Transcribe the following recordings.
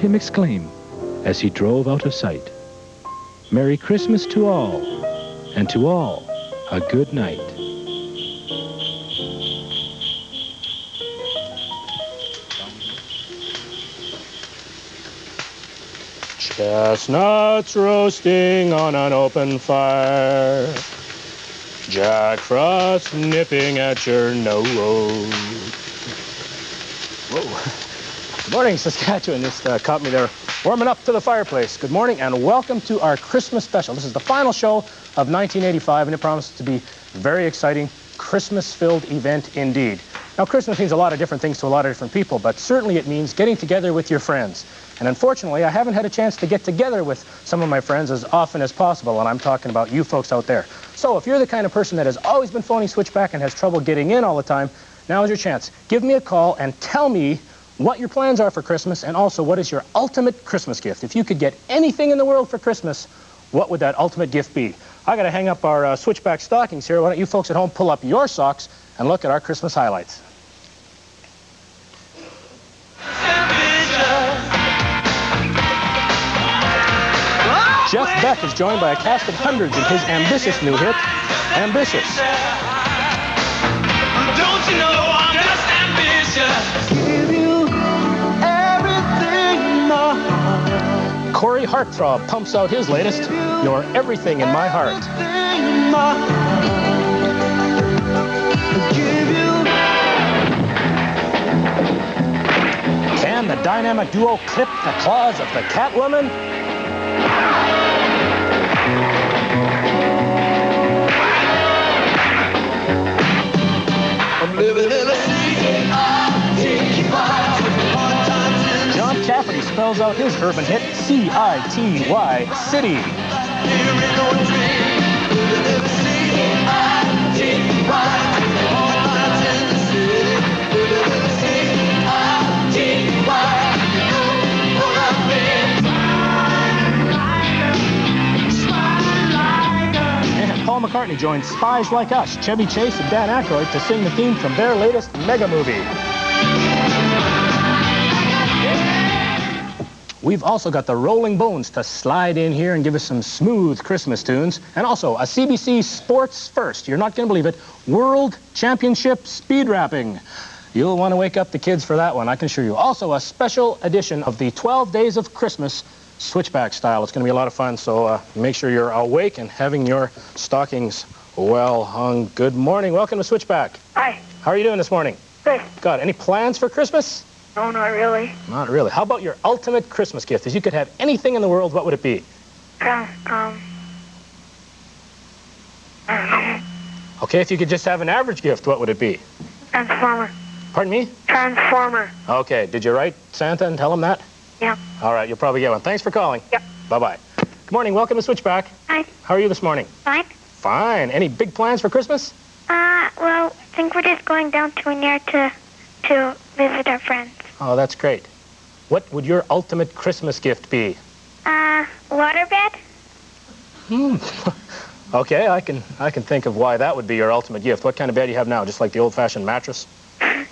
him exclaim as he drove out of sight, "Merry Christmas to all, and to all a good night." Chestnuts roasting on an open fire, Jack Frost nipping at your nose. Whoa. Good morning, Saskatchewan. Just caught me there warming up to the fireplace. Good morning and welcome to our Christmas special. This is the final show of 1985 and it promises to be a very exciting Christmas-filled event indeed. Now, Christmas means a lot of different things to a lot of different people, but certainly it means getting together with your friends. And unfortunately, I haven't had a chance to get together with some of my friends as often as possible, and I'm talking about you folks out there. So if you're the kind of person that has always been phoning Switchback and has trouble getting in all the time, now is your chance. Give me a call and tell me what your plans are for Christmas and also what is your ultimate Christmas gift. If you could get anything in the world for Christmas, what would that ultimate gift be? I got to hang up our Switchback stockings here. Why don't you folks at home pull up your socks and look at our Christmas highlights. Jeff Beck is joined by a cast of hundreds in his ambitious new hit, Ambitious. Don't you know I'm just ambitious? Give you everything, my heart. Corey Heartthrob pumps out his latest, You're Everything in My Heart. Can the dynamic duo clip the claws of the Catwoman? John Cafferty spells out his urban hit, C-I-T-Y, City. And Paul McCartney joined Spies Like Us, Chevy Chase and Dan Aykroyd to sing the theme from their latest mega movie. We've also got the Rolling Bones to slide in here and give us some smooth Christmas tunes. And also a CBC Sports First, you're not going to believe it, World Championship Speed Rapping. You'll want to wake up the kids for that one, I can assure you. Also a special edition of the 12 Days of Christmas Switchback style. It's going to be a lot of fun, so make sure you're awake and having your stockings well hung. Good morning. Welcome to Switchback. Hi. How are you doing this morning? Good. Good. Any plans for Christmas? No, not really. Not really. How about your ultimate Christmas gift? If you could have anything in the world, what would it be? I don't know. Okay, if you could just have an average gift, what would it be? Transformer. Pardon me? Transformer. Okay, did you write Santa and tell him that? Yeah. All right, you'll probably get one. Thanks for calling. Yep. Bye-bye. Good morning. Welcome to Switchback. Hi. How are you this morning? Fine. Fine. Any big plans for Christmas? Well, I think we're just going down to a near to visit our friends. Oh, that's great. What would your ultimate Christmas gift be? Waterbed? Okay, I can think of why that would be your ultimate gift. What kind of bed do you have now? Just like the old-fashioned mattress?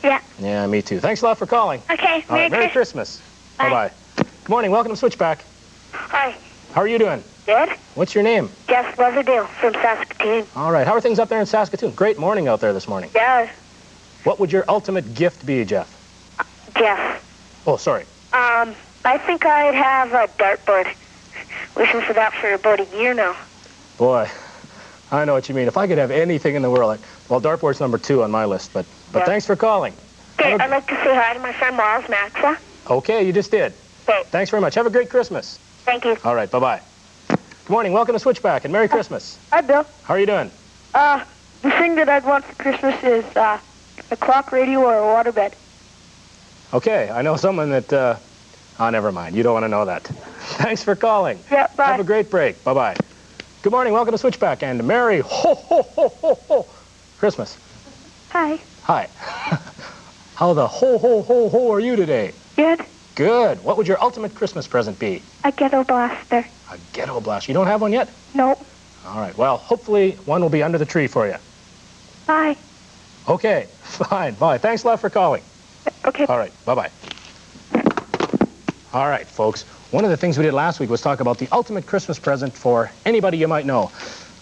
Yeah. Yeah, me too. Thanks a lot for calling. Okay. All right, Merry Christmas. Bye. Bye-bye. Good morning. Welcome to Switchback. Hi. How are you doing? Good. What's your name? Jeff Leatherdale from Saskatoon. All right. How are things up there in Saskatoon? Great morning out there this morning. Yeah. What would your ultimate gift be, Jeff? Jeff. Oh, sorry. I think I'd have a dartboard. Wishing for that for about a year now. Boy, I know what you mean. If I could have anything in the world, well, dartboard's number 2 on my list, but Yeah. thanks for calling. Okay, I'd like to say hi to my friend Miles Maxa. Okay, you just did. Okay. Thanks very much. Have a great Christmas. Thank you. All right, bye-bye. Good morning. Welcome to Switchback, and Merry Christmas. Hi, Bill. How are you doing? The thing that I'd want for Christmas is a clock radio or a waterbed. Okay, I know someone that, oh, never mind. You don't want to know that. Thanks for calling. Yeah, bye. Have a great break. Bye-bye. Good morning. Welcome to Switchback, and Merry ho-ho-ho-ho-ho Christmas. Hi. Hi. How the ho-ho-ho-ho are you today? Good. Good. What would your ultimate Christmas present be? A ghetto blaster. A ghetto blast. You don't have one yet? Nope. All right. Well, hopefully one will be under the tree for you. Bye. Okay. Fine. Bye. Thanks a lot for calling. Okay. All right. Bye-bye. All right, folks. One of the things we did last week was talk about the ultimate Christmas present for anybody you might know.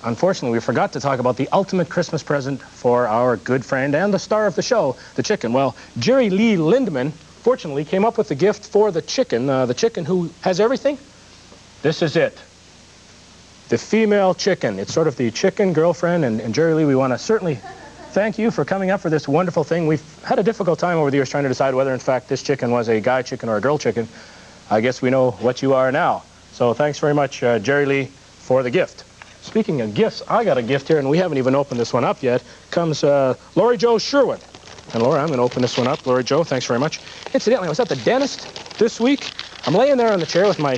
Unfortunately, we forgot to talk about the ultimate Christmas present for our good friend and the star of the show, the chicken. Well, Jerry Lee Lindman, fortunately, came up with the gift for the chicken who has everything. This is it. The female chicken. It's sort of the chicken girlfriend, and Jerry Lee, we want to certainly thank you for coming up for this wonderful thing. We've had a difficult time over the years trying to decide whether, in fact, this chicken was a guy chicken or a girl chicken. I guess we know what you are now. So thanks very much, Jerry Lee, for the gift. Speaking of gifts, I got a gift here, and we haven't even opened this one up yet. Comes Lori Jo Sherwood. And Laura, I'm going to open this one up. Lori Jo, thanks very much. Incidentally, I was at the dentist this week. I'm laying there on the chair with my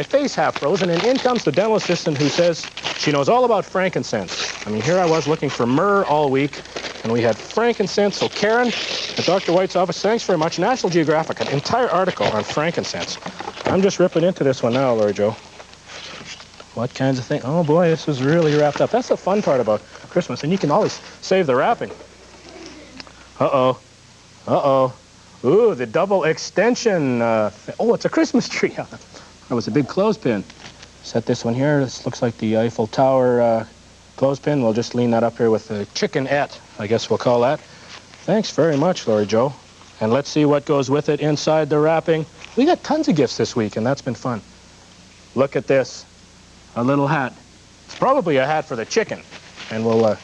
face half frozen, and in comes the dental assistant who says she knows all about frankincense. I mean, here I was looking for myrrh all week, and we had frankincense. So Karen at Dr. White's office, thanks very much. National Geographic, an entire article on frankincense. I'm just ripping into this one now, Lori Jo. What kinds of things? Oh, boy, this is really wrapped up. That's the fun part about Christmas, and you can always save the wrapping. Uh-oh. Uh-oh. Ooh, the double extension. Oh, it's a Christmas tree. That was a big clothespin. Set this one here. This looks like the Eiffel Tower clothespin. We'll just lean that up here with the chickenette, I guess we'll call that. Thanks very much, Lori Jo. And let's see what goes with it inside the wrapping. We got tons of gifts this week, and that's been fun. Look at this. A little hat. It's probably a hat for the chicken, and we'll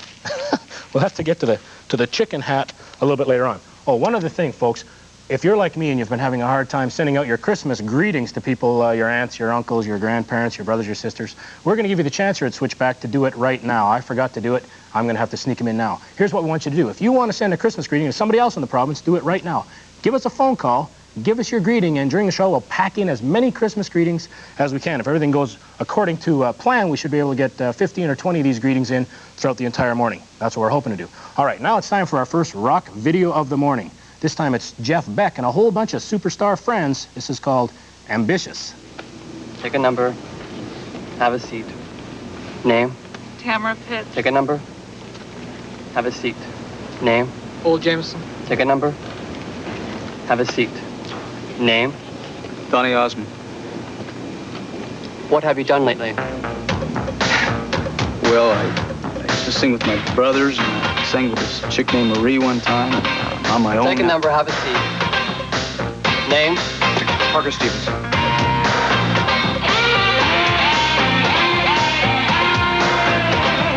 we'll have to get to the chicken hat a little bit later on. Oh, one other thing, folks. If you're like me and you've been having a hard time sending out your Christmas greetings to people, your aunts, your uncles, your grandparents, your brothers, your sisters, we're going to give you the chance here at Switchback to do it right now. I forgot to do it. I'm going to have to sneak them in now. Here's what we want you to do. If you want to send a Christmas greeting to somebody else in the province, do it right now. Give us a phone call. Give us your greeting, and during the show, we'll pack in as many Christmas greetings as we can. If everything goes according to plan, we should be able to get 15 or 20 of these greetings in throughout the entire morning. That's what we're hoping to do. All right, now it's time for our first rock video of the morning. This time it's Jeff Beck and a whole bunch of superstar friends. This is called Ambitious. Take a number. Have a seat. Name? Tamara Pitts. Take a number. Have a seat. Name? Old Jameson. Take a number. Have a seat. Name? Donny Osmond. What have you done lately? Well, I used to sing with my brothers, and I sang with this chick named Marie one time, and on my own. Take a number, have a seat. Name? Parker Stevens.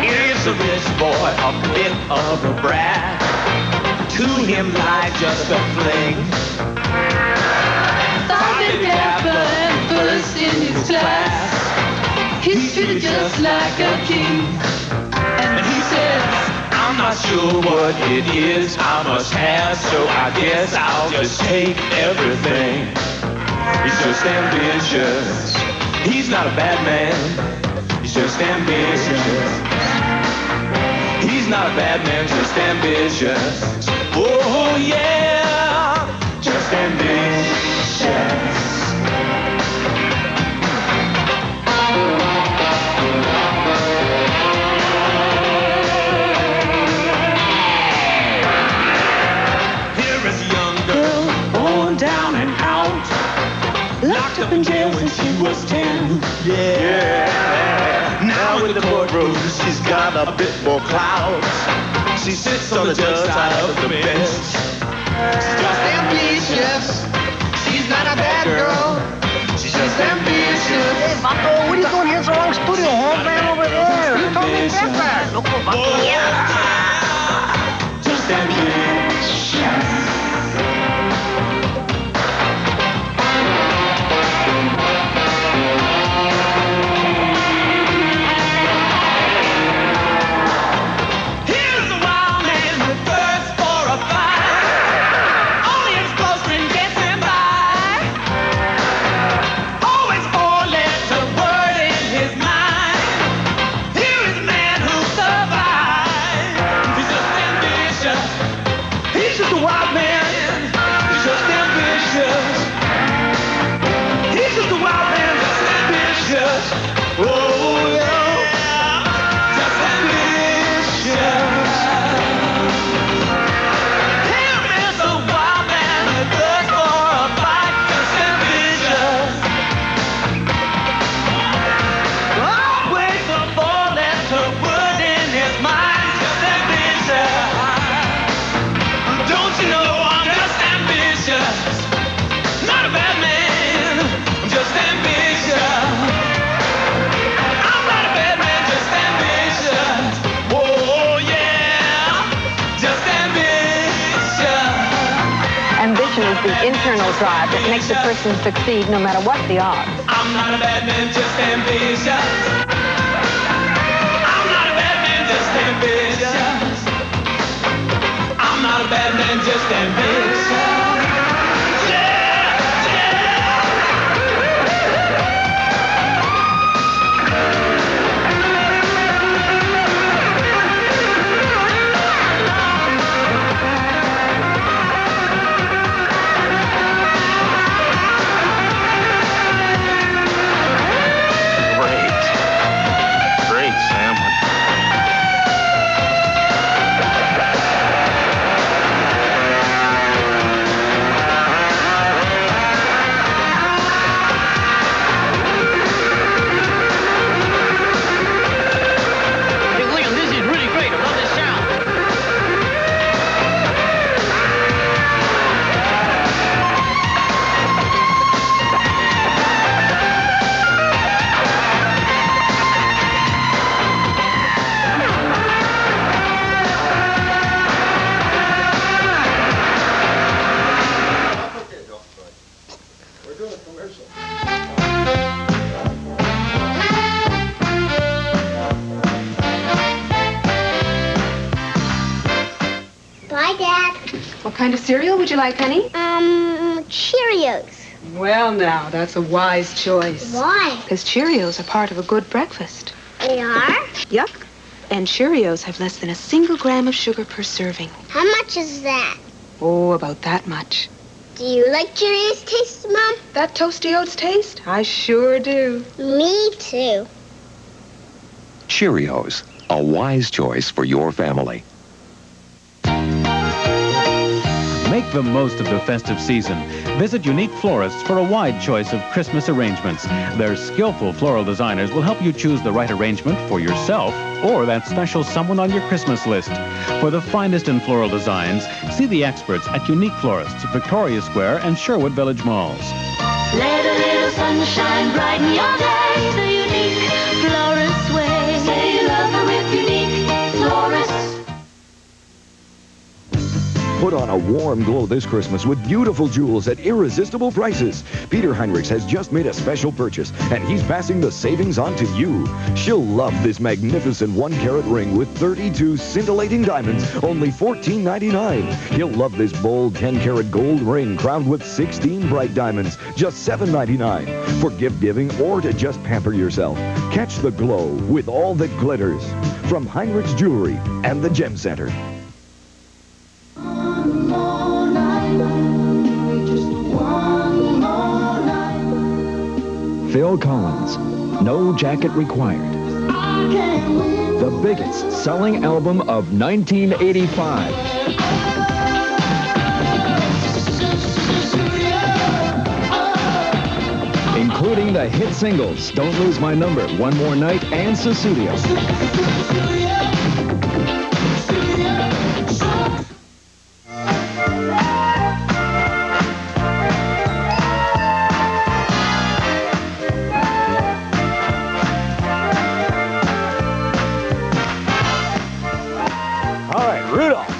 Here's a rich boy, a bit of a brat. To him, life just a fling. Thought that happened first in his class. He's treated just like a king. And he says, I'm not sure what it is I must have, so I guess I'll just take everything. He's just ambitious. He's not a bad man. He's just ambitious. He's not a bad man, just ambitious. Oh, yeah, just ambitious. Here is a young girl, born down and out, locked up in jail when she was 10. Yeah. Now in the courtroom, she's got a bit more clout. She sits on the judge side of the bench. She's just ambitious. She's not a bad girl. She's just ambitious. Hey, Bucko, what are you doing here in the wrong studio? Home man over there. You told me that back. Look, Bucko. Oh, yeah. Just ambitious. Survive. internal drive that makes a person succeed no matter what the odds. I'm not a bad man, just ambitious. I'm not a bad man, just ambitious. I'm not a bad man, just ambitious. Bye, Dad. What kind of cereal would you like, honey? Cheerios. Well, now, that's a wise choice. Why? Because Cheerios are part of a good breakfast. They are? Yup. And Cheerios have less than a single gram of sugar per serving. How much is that? Oh, about that much. Do you like Cheerios taste, Mom? That toasty oats taste? I sure do. Me too. Cheerios, a wise choice for your family. Make the most of the festive season. Visit Unique Florists for a wide choice of Christmas arrangements. Their skillful floral designers will help you choose the right arrangement for yourself or that special someone on your Christmas list. For the finest in floral designs, see the experts at Unique Florists, Victoria Square and Sherwood Village Malls. Let a little sunshine brighten your day. The Unique Florist way. Say you love her with Unique Florists. Put on a warm glow this Christmas with beautiful jewels at irresistible prices. Peter Heinrichs has just made a special purchase, and he's passing the savings on to you. She'll love this magnificent 1-carat ring with 32 scintillating diamonds, only $14.99. He'll love this bold 10-carat gold ring crowned with 16 bright diamonds, just $7.99. For gift giving or to just pamper yourself, catch the glow with all that glitters. From Heinrichs Jewelry and the Gem Center. Phil Collins, No Jacket Required. The biggest selling album of 1985. Including the hit singles, Don't Lose My Number, One More Night, and Susudio.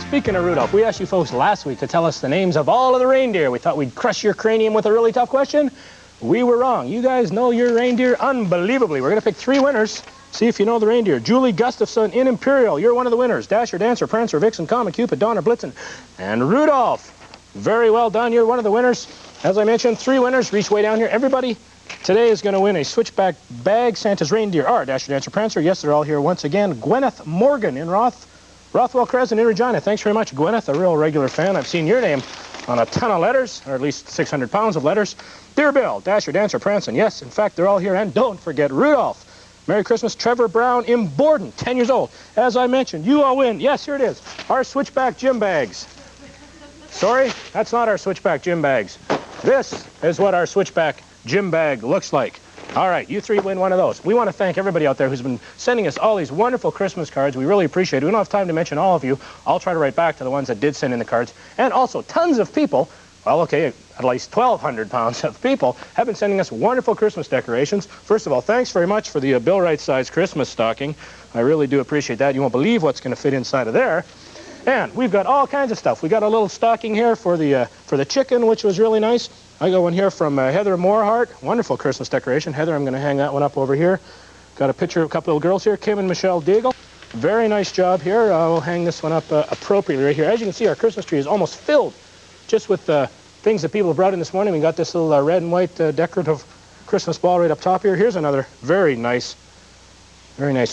Speaking of Rudolph, we asked you folks last week to tell us the names of all of the reindeer. We thought we'd crush your cranium with a really tough question. We were wrong. You guys know your reindeer unbelievably. We're going to pick 3 winners. See if you know the reindeer. Julie Gustafson in Imperial, you're one of the winners. Dasher, Dancer, Prancer, Vixen, Comet, Cupid, Donner, Blitzen, and Rudolph. Very well done. You're one of the winners. As I mentioned, 3 winners. Reach way down here. Everybody today is going to win a Switchback bag. Santa's reindeer are Dasher, Dancer, Prancer. Yes, they're all here once again. Gwyneth Morgan in Rothwell Crescent in Regina. Thanks very much, Gwyneth, a real regular fan. I've seen your name on a ton of letters, or at least 600 pounds of letters. Dear Bill, Dasher, Dancer, Prancin'. Yes, in fact, they're all here. And don't forget Rudolph. Merry Christmas, Trevor Brown in Borden, 10 years old. As I mentioned, you all win. Yes, here it is. Our Switchback gym bags. Sorry, that's not our Switchback gym bags. This is what our Switchback gym bag looks like. All right, you 3 win one of those. We want to thank everybody out there who's been sending us all these wonderful Christmas cards. We really appreciate it. We don't have time to mention all of you. I'll try to write back to the ones that did send in the cards. And also, tons of people, well, okay, at least 1,200 pounds of people have been sending us wonderful Christmas decorations. First of all, thanks very much for the Bill Wright size Christmas stocking. I really do appreciate that. You won't believe what's going to fit inside of there. And we've got all kinds of stuff. We got a little stocking here for the chicken, which was really nice. I got one here from Heather Moorhart. Wonderful Christmas decoration. Heather, I'm going to hang that one up over here. Got a picture of a couple of girls here, Kim and Michelle Deagle. Very nice job here. We'll hang this one up appropriately right here. As you can see, our Christmas tree is almost filled just with things that people brought in this morning. We got this little red and white decorative Christmas ball right up top here. Here's another very nice,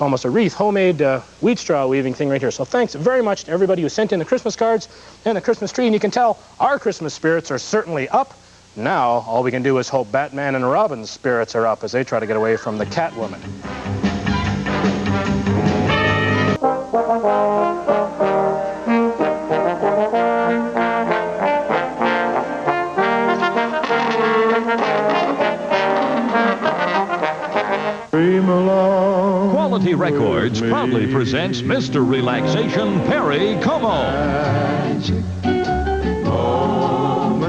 almost a wreath, homemade wheat straw weaving thing right here. So thanks very much to everybody who sent in the Christmas cards and the Christmas tree. And you can tell our Christmas spirits are certainly up. Now, all we can do is hope Batman and Robin's spirits are up as they try to get away from the Catwoman. Quality Records proudly presents Mr. Relaxation Perry Como.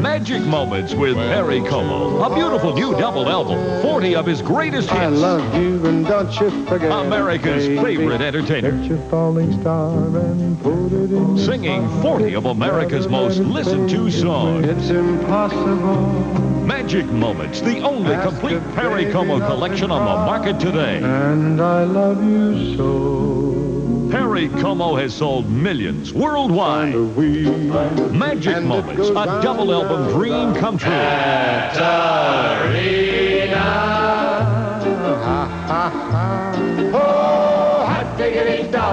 Magic Moments with Perry Como. A beautiful new double album. 40 of his greatest hits. I love you and don't you forget. America's favorite entertainer. Get your falling star and put it in. Singing 40 of America's most listened to songs. It's impossible. Magic Moments, the only complete Perry Como collection on the market today. And I love you so. Perry Como has sold millions worldwide. Magic Moments, a double album dream come true.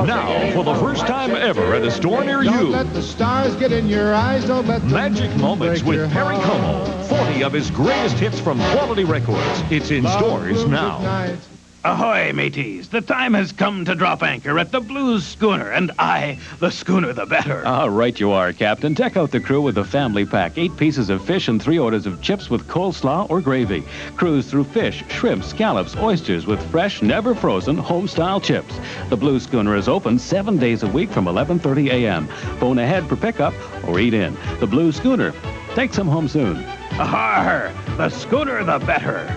Now, for the first time ever at a store near you, Don't let the stars get in your eyes. Don't let Magic Moments with Perry Como. 40 of his greatest hits from Quality Records. It's in stores now. Ahoy, mateys. The time has come to drop anchor at the Blues Schooner, and the schooner the better. All right you are, Captain. Deck out the crew with the family pack. 8 pieces of fish and 3 orders of chips with coleslaw or gravy. Cruise through fish, shrimp, scallops, oysters with fresh, never frozen, home-style chips. The Blues Schooner is open 7 days a week from 11:30 a.m. Phone ahead for pickup or eat in. The Blues Schooner. Take some home soon. Ahar! The schooner the better.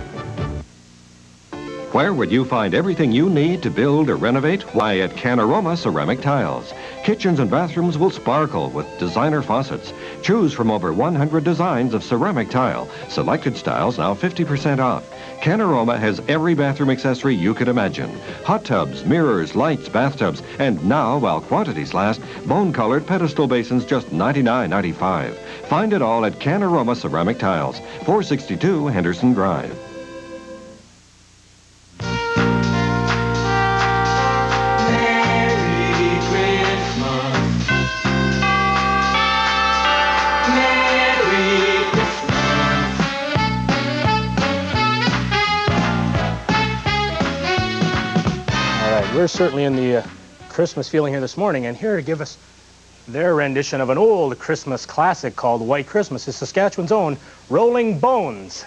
Where would you find everything you need to build or renovate? Why, at Canoroma Ceramic Tiles. Kitchens and bathrooms will sparkle with designer faucets. Choose from over 100 designs of ceramic tile. Selected styles now 50% off. Canoroma has every bathroom accessory you could imagine. Hot tubs, mirrors, lights, bathtubs, and now, while quantities last, bone-colored pedestal basins just $99.95. Find it all at Canoroma Ceramic Tiles, 462 Henderson Drive. We're certainly in the Christmas feeling here this morning, and here to give us their rendition of an old Christmas classic called White Christmas is Saskatchewan's own Rolling Bones.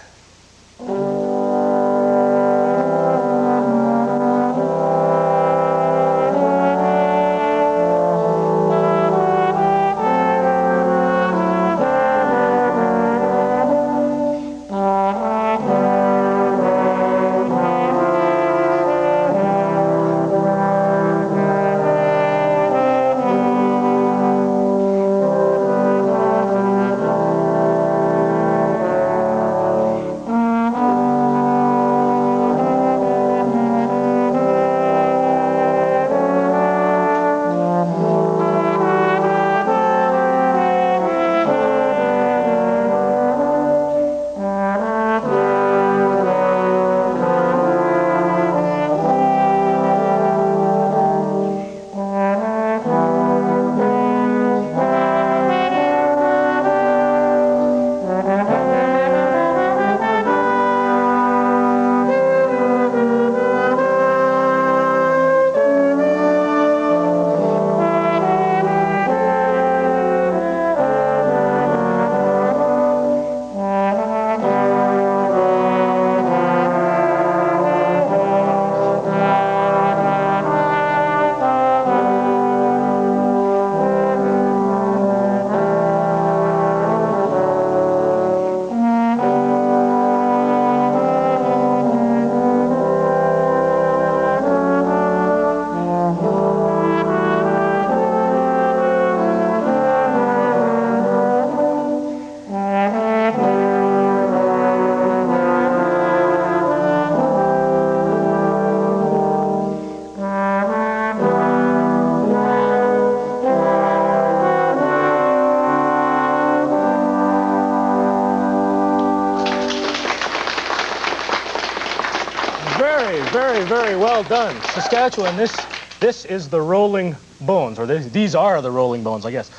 Very, very well done. Saskatchewan, this is the Rolling Bones, or these are the Rolling Bones, I guess.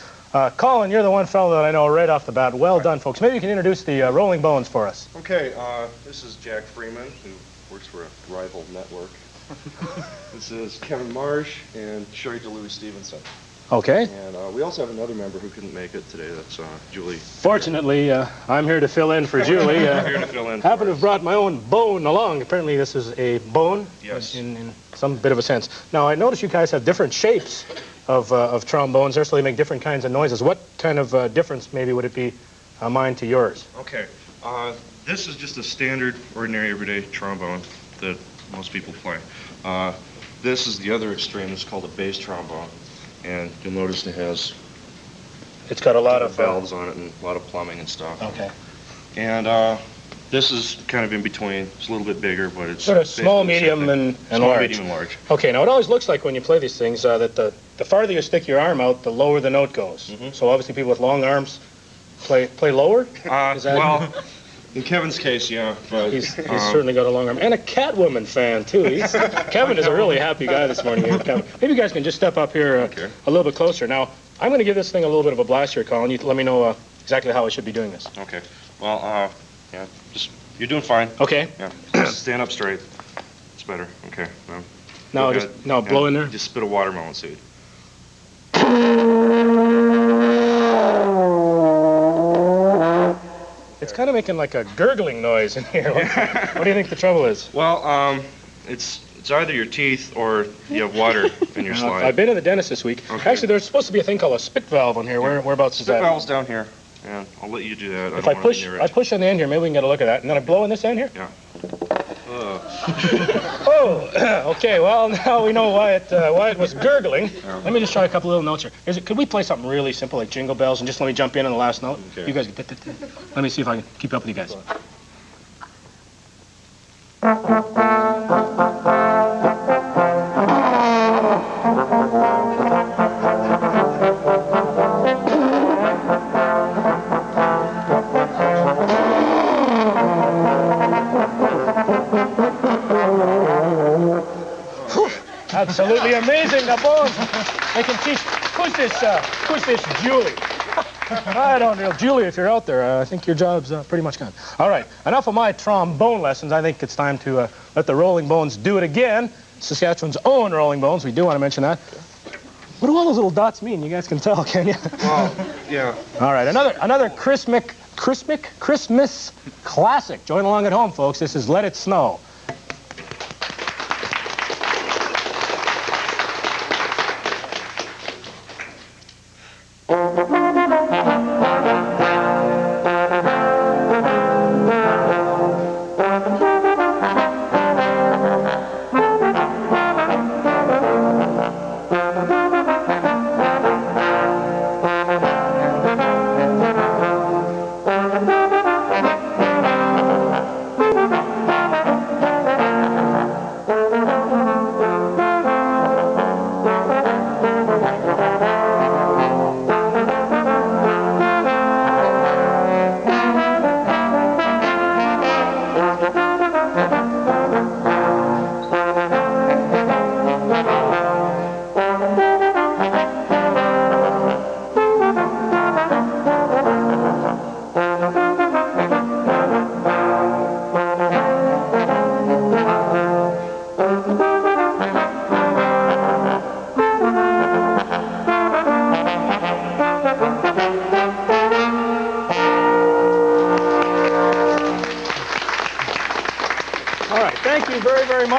Colin, you're the one fellow that I know right off the bat. Well done, folks. Maybe you can introduce the Rolling Bones for us. Okay, this is Jack Freeman, who works for a rival network. This is Kevin Marsh and Sherry DeLuise Stevenson. Okay. And we also have another member who couldn't make it today. That's Julie. Fortunately, I'm here to fill in for Julie. I'm here to fill in. Happen to have brought my own bone along. Apparently, this is a bone. Yes. In some bit of a sense. Now, I notice you guys have different shapes of trombones there, so they make different kinds of noises. What kind of difference, maybe, would it be mine to yours? Okay. This is just a standard, ordinary, everyday trombone that most people play. This is the other extreme. It's called a bass trombone. And you'll notice it has... It's got a lot of valves on it and a lot of plumbing and stuff. Okay. And this is kind of in between. It's a little bit bigger, but it's... Sort of small, medium, and large. Small, medium, and large. Okay, now it always looks like when you play these things that the farther you stick your arm out, the lower the note goes. Mm-hmm. So obviously people with long arms play lower? Is that... Well, in Kevin's case, yeah. But, he's certainly got a long arm. And a Catwoman fan, too. Kevin is a really happy guy this morning. Maybe you guys can just step up here a little bit closer. Now, I'm going to give this thing a little bit of a blast here, Colin. You let me know exactly how I should be doing this. Okay. Well, yeah, you're doing fine. Okay. Yeah, just stand up straight. It's better. Okay. Now, blow in there. Just spit a watermelon seed. It's kind of making like a gurgling noise in here. What do you think the trouble is? Well, it's either your teeth or you have water in your slide. I've been to the dentist this week. Okay. Actually, there's supposed to be a thing called a spit valve on here. Whereabouts is that? Spit valve's down here. Yeah, I'll let you do that. If I push on the end here, maybe we can get a look at that. And then I blow in this end here? Yeah. Oh, okay. Well, now we know why it was gurgling. Let me just try a couple little notes here. Could we play something really simple like Jingle Bells and just let me jump in on the last note? Okay. You guys, let me see if I can keep up with you guys. Absolutely amazing, the bones. They can push this Julie. I don't know, Julie, if you're out there, I think your job's pretty much gone. All right, enough of my trombone lessons. I think it's time to let the Rolling Bones do it again. Saskatchewan's own Rolling Bones. We do want to mention that. What do all those little dots mean? You guys can tell, can you? Well, yeah. All right, another Christmas classic. Join along at home, folks. This is Let It Snow.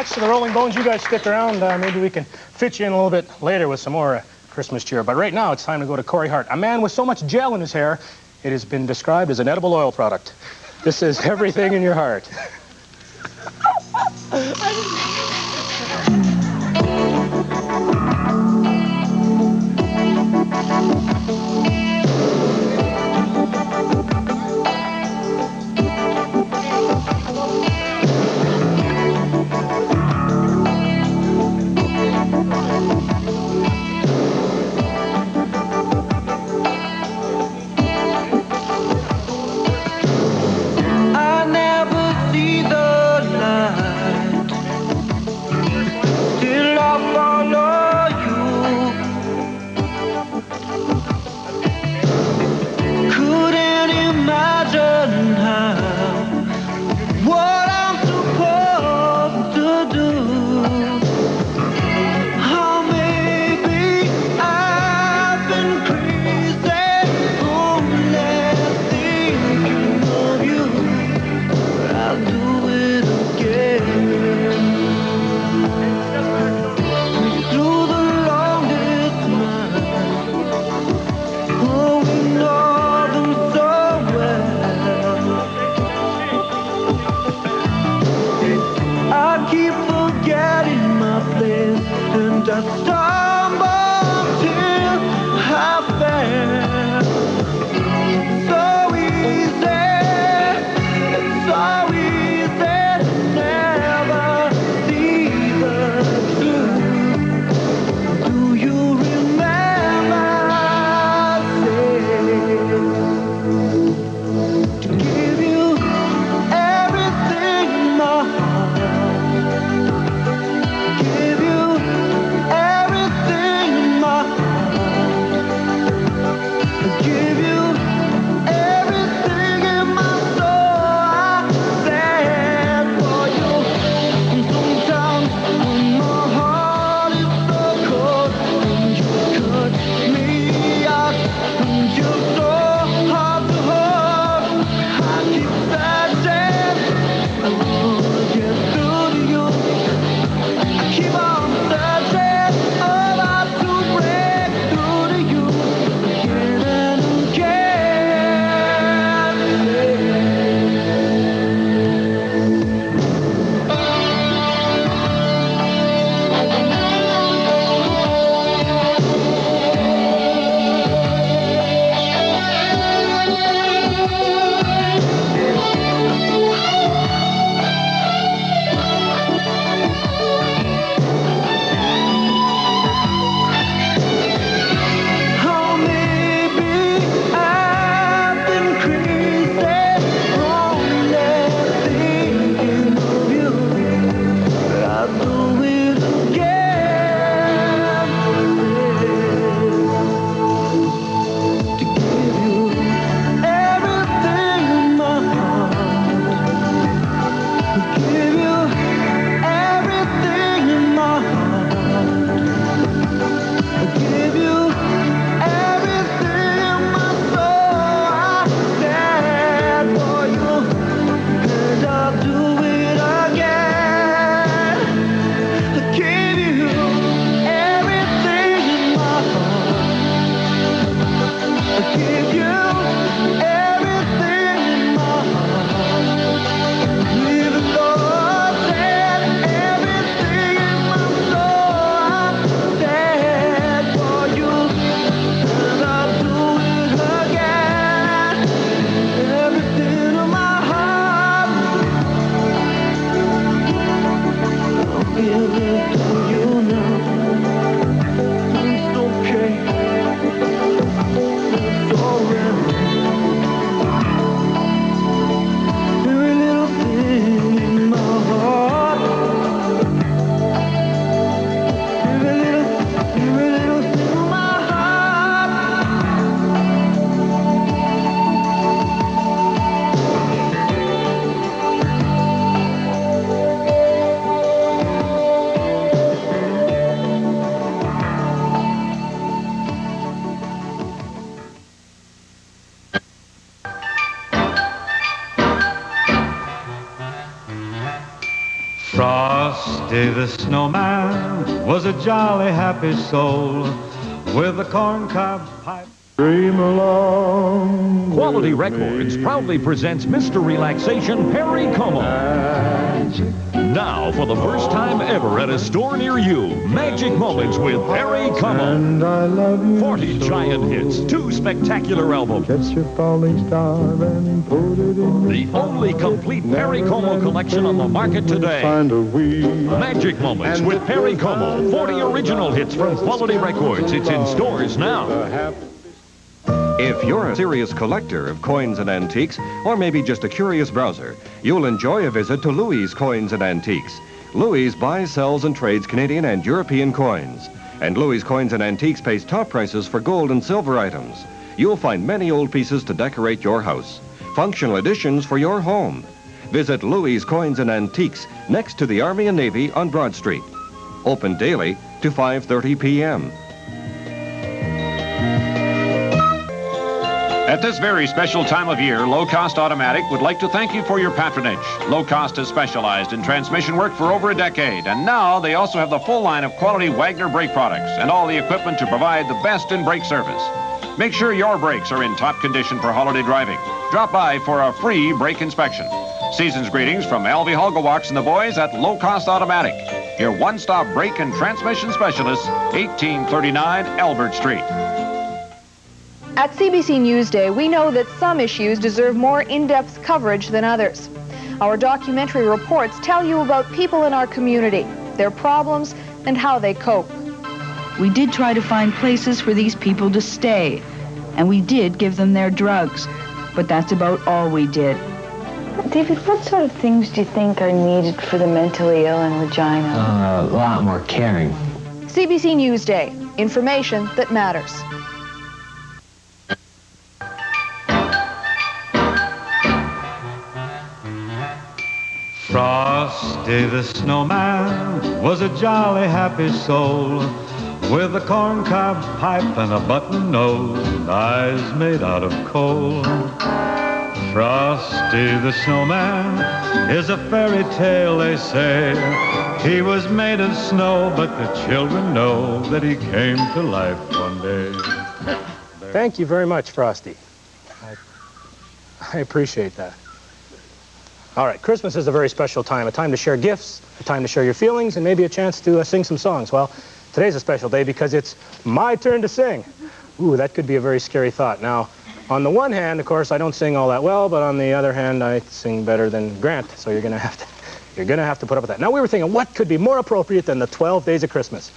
To the Rolling Bones. You guys stick around. Maybe we can fit you in a little bit later with some more Christmas cheer. But right now, it's time to go to Corey Hart, a man with so much gel in his hair, it has been described as an edible oil product. This is Everything in Your Heart. I never see Frosty the snowman was a jolly happy soul with a corncob pipe. Dream along. Quality Records proudly presents Mr. Relaxation Perry Como. Now, for the first time ever at a store near you, Magic Moments with Perry Como. And I love you 40 so. giant hits, 2 spectacular albums. Catch your falling star and put it in The only complete Perry Como collection on the market today. Find a wheel. Magic Moments with Perry Como. 40 original hits from Quality Records. It's in stores now. If you're a serious collector of coins and antiques, or maybe just a curious browser, you'll enjoy a visit to Louis' Coins and Antiques. Louis buys, sells, and trades Canadian and European coins. And Louis' Coins and Antiques pays top prices for gold and silver items. You'll find many old pieces to decorate your house, functional additions for your home. Visit Louis' Coins and Antiques next to the Army and Navy on Broad Street. Open daily to 5:30 p.m. At this very special time of year, Low Cost Automatic would like to thank you for your patronage. Low Cost has specialized in transmission work for over a decade, and now they also have the full line of quality Wagner brake products and all the equipment to provide the best in brake service. Make sure your brakes are in top condition for holiday driving. Drop by for a free brake inspection. Season's greetings from Alvy Holgowaks and the boys at Low Cost Automatic. Your one-stop brake and transmission specialist, 1839 Albert Street. At CBC Newsday, we know that some issues deserve more in-depth coverage than others. Our documentary reports tell you about people in our community, their problems, and how they cope. We did try to find places for these people to stay, and we did give them their drugs, but that's about all we did. David, what sort of things do you think are needed for the mentally ill in Regina? A lot more caring. CBC Newsday, information that matters. Frosty the snowman was a jolly happy soul with a corncob pipe and a button nose and eyes made out of coal. Frosty the snowman is a fairy tale, they say. He was made of snow, but the children know that he came to life one day. Thank you very much, Frosty. I appreciate that. All right, Christmas is a very special time, a time to share gifts, a time to share your feelings, and maybe a chance to sing some songs. Well, today's a special day because it's my turn to sing. Ooh, that could be a very scary thought. Now, on the one hand, of course, I don't sing all that well, but on the other hand, I sing better than Grant, so you're gonna have to put up with that. Now, we were thinking, what could be more appropriate than the 12 Days of Christmas?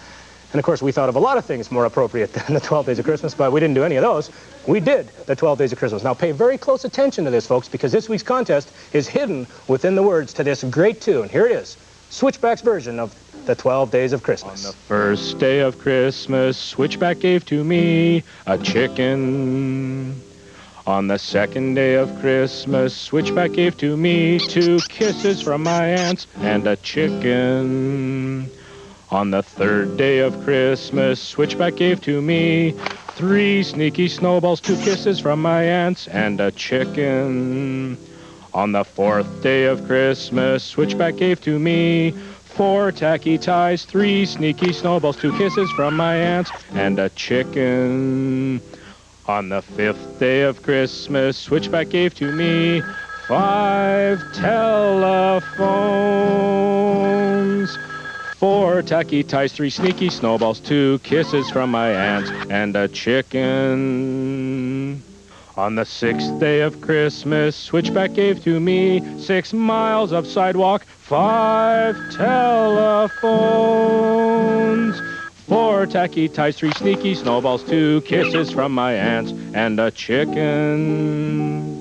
And of course, we thought of a lot of things more appropriate than the 12 Days of Christmas, but we didn't do any of those. We did the 12 Days of Christmas. Now, pay very close attention to this, folks, because this week's contest is hidden within the words to this great tune. Here it is, Switchback's version of the 12 Days of Christmas. On the first day of Christmas, Switchback gave to me a chicken. On the second day of Christmas, Switchback gave to me 2 kisses from my aunts and a chicken. On the third day of Christmas, Switchback gave to me 3 sneaky snowballs, 2 kisses from my aunts, and a chicken. On the fourth day of Christmas, Switchback gave to me 4 tacky ties, 3 sneaky snowballs, 2 kisses from my aunts, and a chicken. On the fifth day of Christmas, Switchback gave to me 5 telephones, 4 tacky ties, 3 sneaky snowballs, 2 kisses from my aunts, and a chicken. On the sixth day of Christmas, Switchback gave to me 6 miles of sidewalk, 5 telephones, 4 tacky ties, 3 sneaky snowballs, 2 kisses from my aunts, and a chicken.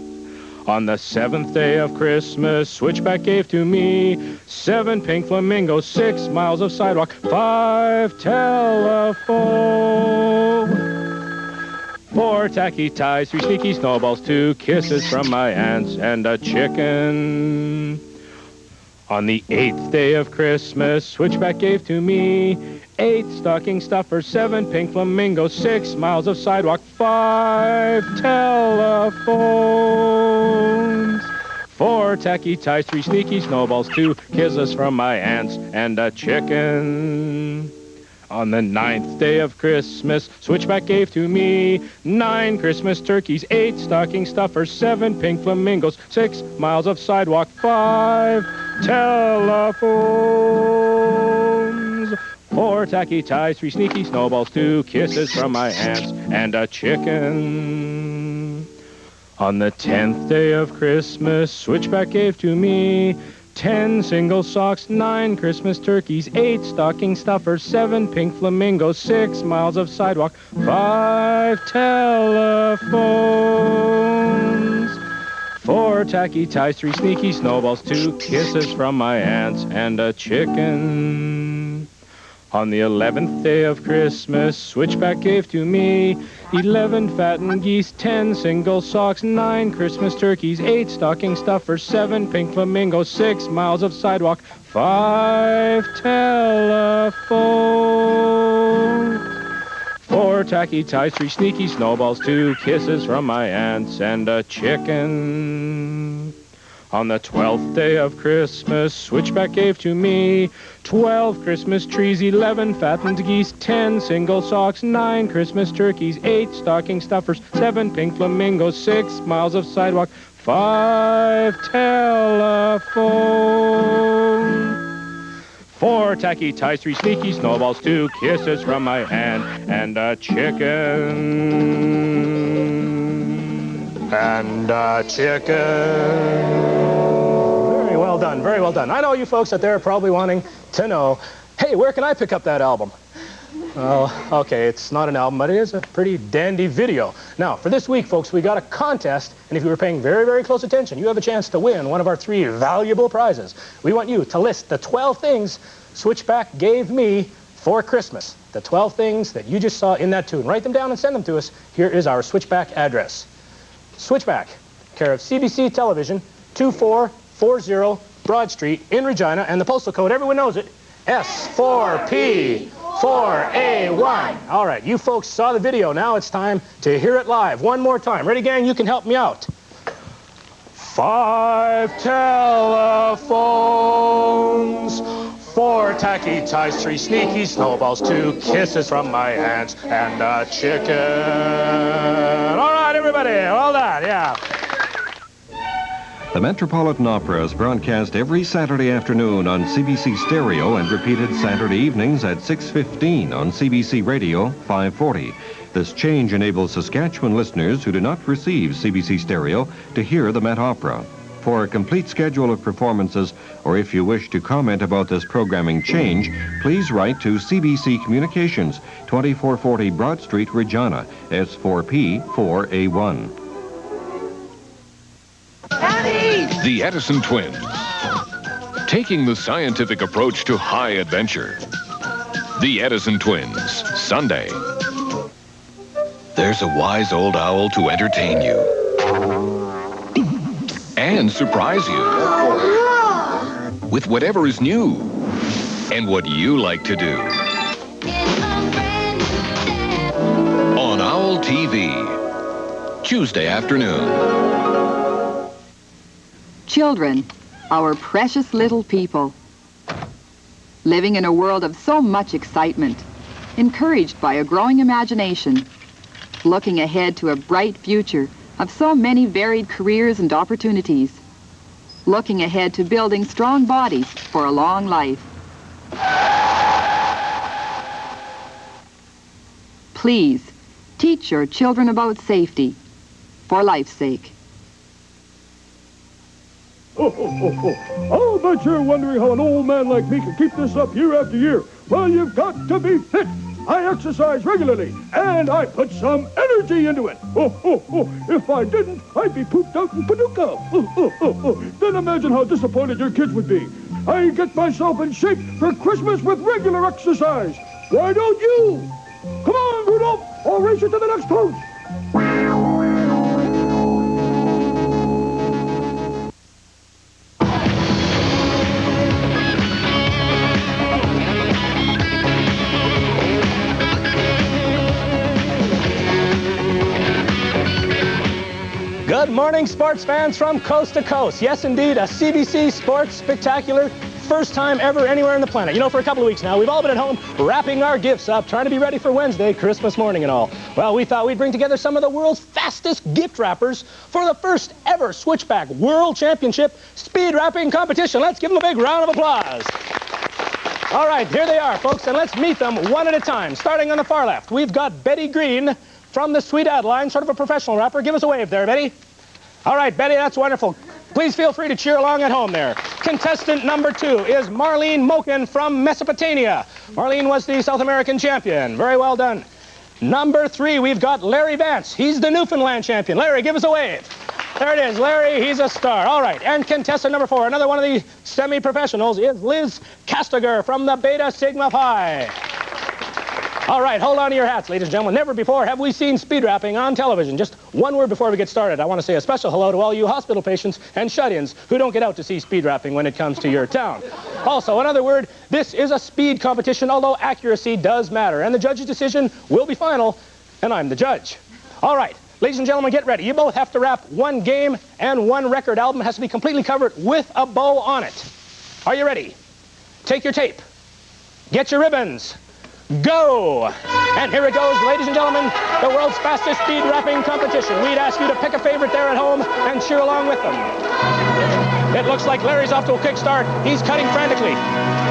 On the seventh day of Christmas, Switchback gave to me 7 pink flamingos, 6 miles of sidewalk, 5 telephones, 4 tacky ties, 3 sneaky snowballs, 2 kisses from my aunts, and a chicken. On the 8th day of Christmas, Switchback gave to me 8 stocking stuffers, 7 pink flamingos, 6 miles of sidewalk, 5 telephones, 4 tacky ties, 3 sneaky snowballs, 2 kisses from my aunts, and a chicken. On the 9th day of Christmas, Switchback gave to me 9 Christmas turkeys, 8 stocking stuffers, 7 pink flamingos, 6 miles of sidewalk, 5 telephones, 4 tacky ties, 3 sneaky snowballs, 2 kisses from my aunts, and a chicken. On the 10th day of Christmas, Switchback gave to me 10 single socks, 9 Christmas turkeys, 8 stocking stuffers, 7 pink flamingos, 6 miles of sidewalk, 5 telephones, 4 tacky ties, 3 sneaky snowballs, 2 kisses from my aunts, and a chicken. On the 11th day of Christmas, Switchback gave to me 11 fattened geese, 10 single socks, 9 Christmas turkeys, 8 stocking stuffers, 7 pink flamingos, 6 miles of sidewalk, 5 telephones, 4 tacky ties, 3 sneaky snowballs, 2 kisses from my aunts, and a chicken. On the 12th day of Christmas, Switchback gave to me 12 Christmas trees, 11 fattened geese, 10 single socks, 9 Christmas turkeys, 8 stocking stuffers, 7 pink flamingos, 6 miles of sidewalk, 5 telephones, 4 tacky ties, 3 sneaky snowballs, 2 kisses from my aunt, and a chicken. And a chicken. Very well done, very well done. I know you folks out there are probably wanting to know, hey, where can I pick up that album? Well, okay, it's not an album, but it is a pretty dandy video. Now, for this week, folks, we got a contest, and if you were paying very, very close attention, you have a chance to win one of our 3 valuable prizes. We want you to list the 12 things Switchback gave me for Christmas. The 12 things that you just saw in that tune. Write them down and send them to us. Here is our Switchback address. Switchback, care of CBC Television, 2440 Broad Street in Regina, and the postal code, everyone knows it, S4P4A1. All right, you folks saw the video. Now it's time to hear it live. One more time. Ready, gang? You can help me out. 5 telephones, 4 tacky ties, 3 sneaky snowballs, 2 kisses from my aunts, and a chicken. All right, everybody, well done, yeah. The Metropolitan Opera is broadcast every Saturday afternoon on CBC Stereo and repeated Saturday evenings at 6:15 on CBC Radio 540. This change enables Saskatchewan listeners who do not receive CBC Stereo to hear the Met Opera. For a complete schedule of performances, or if you wish to comment about this programming change, please write to CBC Communications, 2440 Broad Street, Regina, S4P4A1. The Edison Twins, taking the scientific approach to high adventure. The Edison Twins, Sunday. There's a wise old owl to entertain you and surprise you with whatever is new and what you like to do. On Owl TV, Tuesday afternoon. Children, our precious little people, living in a world of so much excitement, encouraged by a growing imagination, looking ahead to a bright future of so many varied careers and opportunities, looking ahead to building strong bodies for a long life. Please, teach your children about safety, for life's sake. I'll bet you're wondering how an old man like me can keep this up year after year. Well, you've got to be fit. I exercise regularly, and I put some energy into it. If I didn't, I'd be pooped out in Paducah. Then imagine how disappointed your kids would be. I get myself in shape for Christmas with regular exercise. Why don't you? Come on, Rudolph. I'll race you to the next coach. Good morning, sports fans from coast to coast. Yes, indeed, a CBC Sports Spectacular. First time ever anywhere on the planet. You know, for a couple of weeks now, we've all been at home wrapping our gifts up, trying to be ready for Wednesday, Christmas morning and all. Well, we thought we'd bring together some of the world's fastest gift wrappers for the first ever Switchback World Championship Speed Wrapping Competition. Let's give them a big round of applause. All right, here they are, folks, and let's meet them one at a time. Starting on the far left, we've got Betty Green from the Sweet Adeline, sort of a professional rapper. Give us a wave there, Betty. All right, Betty, that's wonderful. Please feel free to cheer along at home there. Contestant number 2 is Marlene Moken from Mesopotamia. Marlene was the South American champion. Very well done. Number 3, we've got Larry Vance. He's the Newfoundland champion. Larry, give us a wave. There it is, Larry, he's a star. All right, and contestant number 4, another one of the semi-professionals, is Liz Castiger from the Beta Sigma Pi. All right, hold on to your hats, ladies and gentlemen. Never before have we seen speed wrapping on television. Just one word before we get started. I want to say a special hello to all you hospital patients and shut-ins who don't get out to see speed wrapping when it comes to your town. Also, another word, this is a speed competition, although accuracy does matter. And the judge's decision will be final, and I'm the judge. All right, ladies and gentlemen, get ready. You both have to wrap one game and one record album. It has to be completely covered with a bow on it. Are you ready? Take your tape. Get your ribbons. Go! And here it goes, ladies and gentlemen, the world's fastest speed wrapping competition. We'd ask you to pick a favorite there at home and cheer along with them. It looks like Larry's off to a quick start. He's cutting frantically.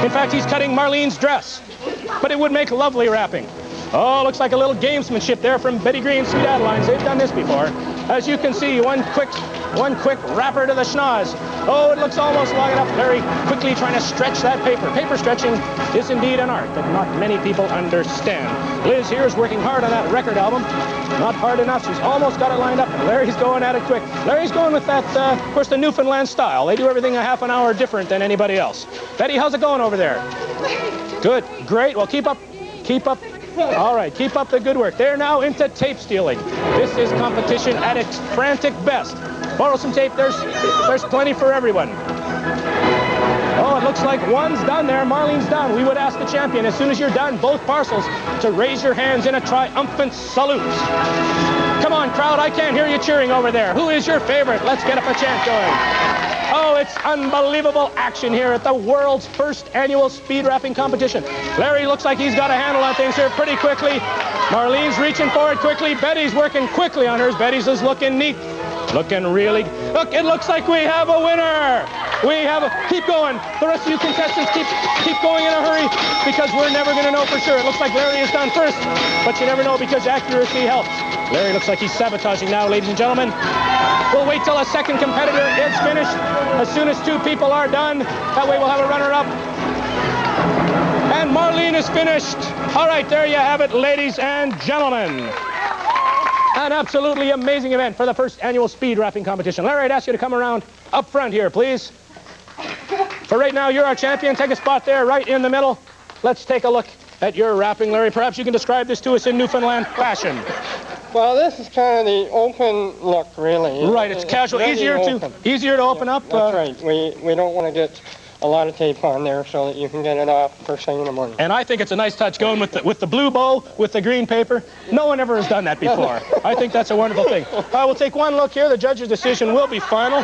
In fact, he's cutting Marlene's dress. But it would make lovely wrapping. Oh, looks like a little gamesmanship there from Betty Green, Sweet Adelines. They've done this before. As you can see, one quick wrapper to the schnoz. Oh, it looks almost long enough. Larry quickly trying to stretch that paper. Paper stretching is indeed an art that not many people understand. Liz here is working hard on that record album. Not hard enough. She's almost got it lined up. And Larry's going at it quick. Larry's going with that, of course, the Newfoundland style. They do everything a half an hour different than anybody else. Betty, how's it going over there? Good. Great. Well, keep up. All right, keep up the good work. They're now into tape stealing. This is competition at its frantic best. Borrow some tape. There's plenty for everyone. Oh, it looks like one's done there. Marlene's done. We would ask the champion, as soon as you're done, both parcels, to raise your hands in a triumphant salute. Come on, crowd. I can't hear you cheering over there. Who is your favorite? Let's get up a chant going. Oh, it's unbelievable action here at the world's first annual speed wrapping competition. Larry looks like he's got a handle on things here pretty quickly. Marlene's reaching forward quickly. Betty's working quickly on hers. Betty's is looking neat. Looking really... Look, it looks like we have a winner. Keep going. The rest of you contestants, keep going in a hurry, because we're never going to know for sure. It looks like Larry is done first, but you never know because accuracy helps. Larry looks like he's sabotaging now, ladies and gentlemen. We'll wait till a second competitor is finished. As soon as 2 people are done, that way we'll have a runner-up. And Marlene is finished. All right, there you have it, ladies and gentlemen. An absolutely amazing event for the first annual speed wrapping competition. Larry, I'd ask you to come around up front here, please. For right now, you're our champion. Take a spot there right in the middle. Let's take a look at your wrapping, Larry. Perhaps you can describe this to us in Newfoundland fashion. Well, this is kind of the open look, really. Right, it's casual, easier to open up. That's right. We don't want to get a lot of tape on there so that you can get it off first thing in the morning. And I think it's a nice touch going with the blue bow, with the green paper. No one ever has done that before. I think that's a wonderful thing. We'll take one look here. The judge's decision will be final.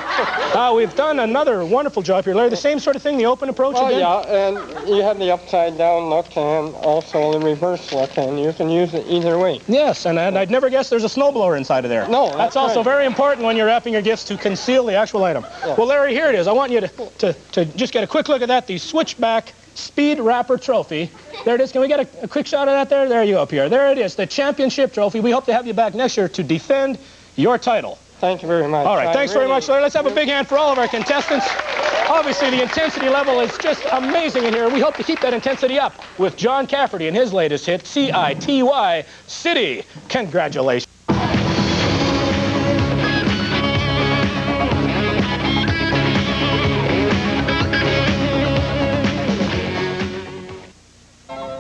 We've done another wonderful job here, Larry. The same sort of thing, the open approach again? Yeah, and you have the upside down look and also the reverse look, and you can use it either way. Yes, and I'd never guess there's a snowblower inside of there. No, that's also very important when you're wrapping your gifts, to conceal the actual item. Yeah. Well, Larry, here it is. I want you to just get a quick look at that, the Switchback Speed Wrapper Trophy. There it is. Can we get a quick shot of that there? There you go up here. There it is, the championship trophy. We hope to have you back next year to defend your title. Thank you very much. All right, thanks very much, Larry. Let's have a big hand for all of our contestants. Obviously, the intensity level is just amazing in here. We hope to keep that intensity up with John Cafferty and his latest hit, C-I-T-Y, City. Congratulations.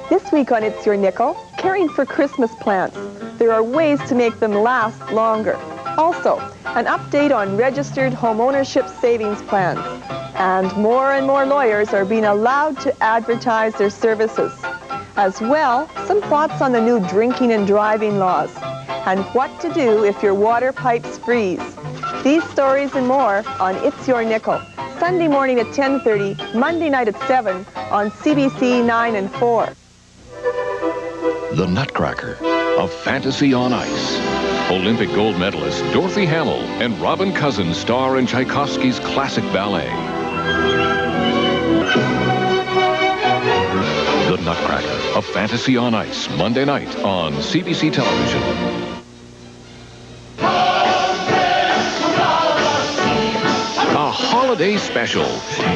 This week on It's Your Nickel, caring for Christmas plants. There are ways to make them last longer. Also, an update on registered homeownership savings plans. And more lawyers are being allowed to advertise their services. As well, some thoughts on the new drinking and driving laws. And what to do if your water pipes freeze. These stories and more on It's Your Nickel, Sunday morning at 10:30, Monday night at 7 on CBC 9 and 4. The Nutcracker, a fantasy on ice. Olympic gold medalist Dorothy Hamill and Robin Cousins star in Tchaikovsky's classic ballet. The Nutcracker, a fantasy on ice, Monday night on CBC Television. A holiday special,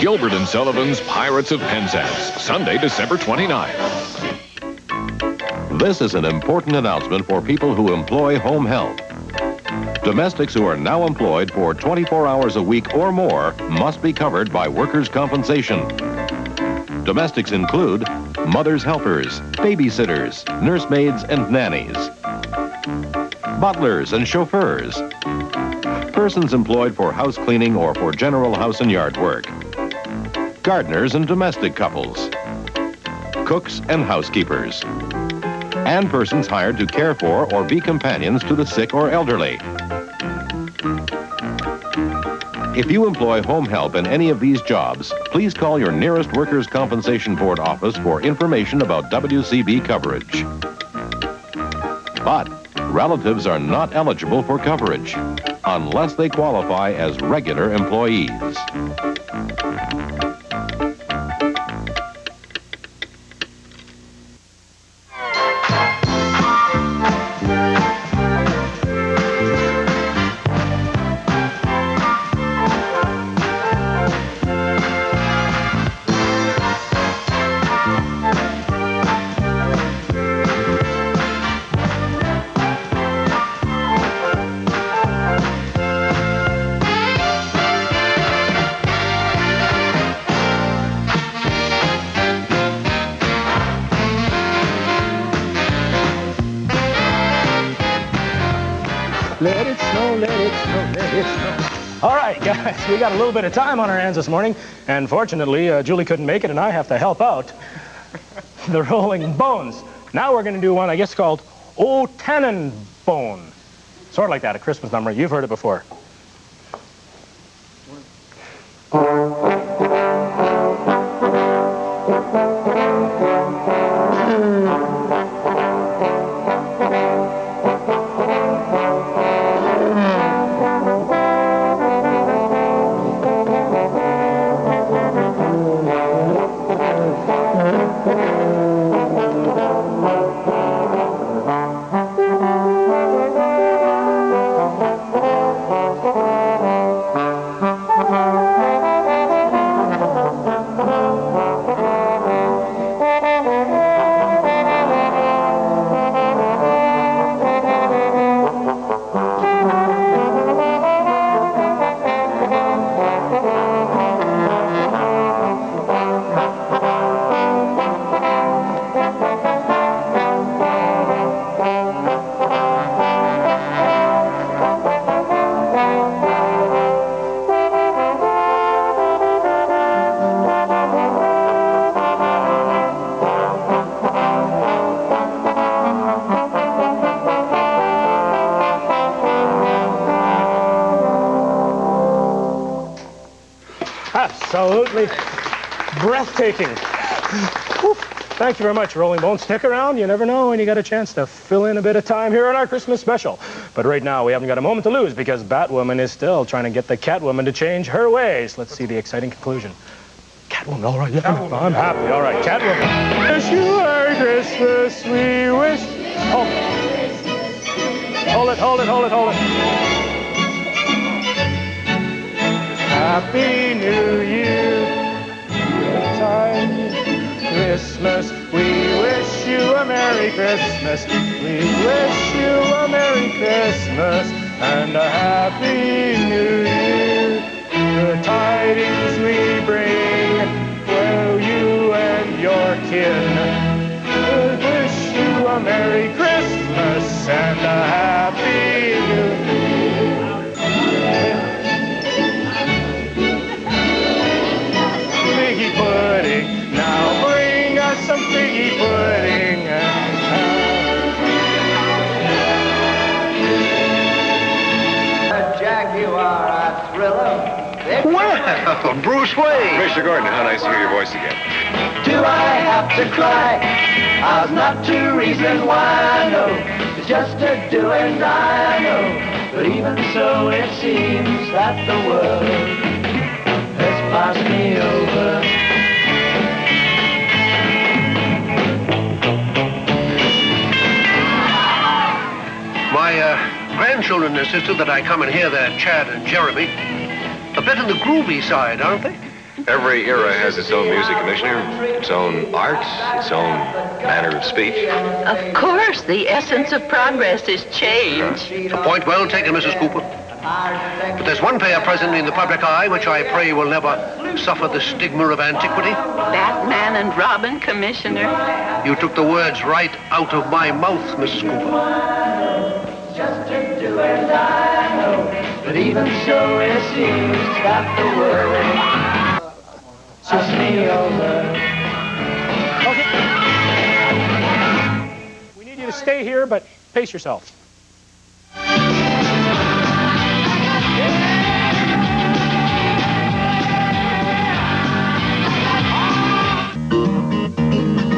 Gilbert and Sullivan's Pirates of Penzance, Sunday, December 29th. This is an important announcement for people who employ home help. Domestics who are now employed for 24 hours a week or more must be covered by workers' compensation. Domestics include mother's helpers, babysitters, nursemaids and nannies, butlers and chauffeurs, persons employed for house cleaning or for general house and yard work, gardeners and domestic couples, cooks and housekeepers, and persons hired to care for or be companions to the sick or elderly. If you employ home help in any of these jobs, please call your nearest Workers' Compensation Board office for information about WCB coverage. But relatives are not eligible for coverage unless they qualify as regular employees. Let it snow, let it snow, let it snow. All right, guys, we got a little bit of time on our hands this morning, and fortunately, Julie couldn't make it, and I have to help out. The Rolling Bones. Now we're going to do one, I guess, called O Tannenbone. Sort of like that, a Christmas number. You've heard it before. Absolutely breathtaking. Whew. Thank you very much, Rolling Bones. Stick around. You never know when you got a chance to fill in a bit of time here on our Christmas special. But right now, we haven't got a moment to lose because Batwoman is still trying to get the Catwoman to change her ways. Let's see the exciting conclusion. Catwoman, all right. Yeah, I'm happy. All right, Catwoman. Wish you Merry Christmas. We wish... Hold it, hold it, hold it, hold it. Happy New Year, Yuletide, Christmas. We wish you a Merry Christmas. We wish you a Merry Christmas and a Happy New Year. The tidings we bring, well, you and your kin. We wish you a Merry Christmas and a Happy New Year. Figgy pudding, now bring us some figgy pudding. Jack Well, Bruce Wayne. Mr. Gordon, how nice to hear your voice again. Do I have to cry? I've not to reason why, no. It's just a doing I know. But even so, it seems that the world has passed me over. My grandchildren insisted that I come and hear their Chad and Jeremy. A bit on the groovy side, aren't they? Every era has its own music, Commissioner, its own art, its own manner of speech. Of course, the essence of progress is change. A point well taken, Mrs. Cooper. But there's one pair presently in the public eye which I pray will never suffer the stigma of antiquity. Batman and Robin, Commissioner. You took the words right out of my mouth, Mrs. Cooper. Just to do and I know. But even so, it seems that the world passed me over. Okay. We need you to stay here, but pace yourself.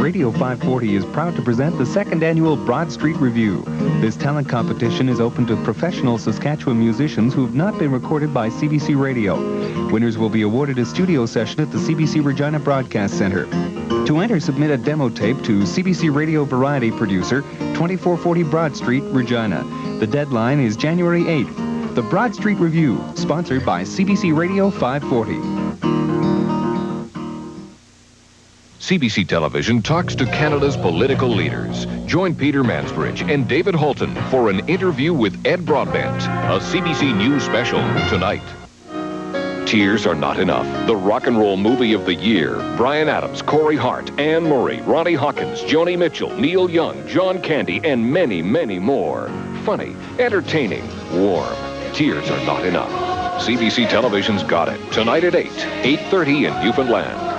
Radio 540 is proud to present the second annual Broad Street Review. This talent competition is open to professional Saskatchewan musicians who have not been recorded by CBC Radio. Winners will be awarded a studio session at the CBC Regina Broadcast Center. To enter, submit a demo tape to CBC Radio Variety Producer, 2440 Broad Street, Regina. The deadline is January 8th. The Broad Street Review, sponsored by CBC Radio 540. CBC Television talks to Canada's political leaders. Join Peter Mansbridge and David Holton for an interview with Ed Broadbent, a CBC News special tonight. Tears Are Not Enough, the rock and roll movie of the year. Bryan Adams, Corey Hart, Anne Murray, Ronnie Hawkins, Joni Mitchell, Neil Young, John Candy, and many, many more. Funny, entertaining, warm. Tears Are Not Enough. CBC Television's got it. Tonight at 8, 8:30 in Newfoundland.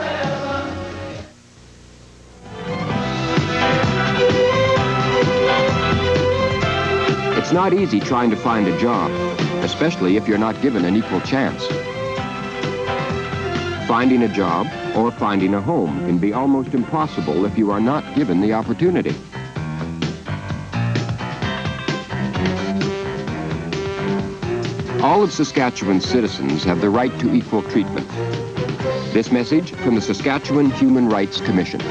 It's not easy trying to find a job, especially if you're not given an equal chance. Finding a job or finding a home can be almost impossible if you are not given the opportunity. All of Saskatchewan's citizens have the right to equal treatment. This message from the Saskatchewan Human Rights Commission.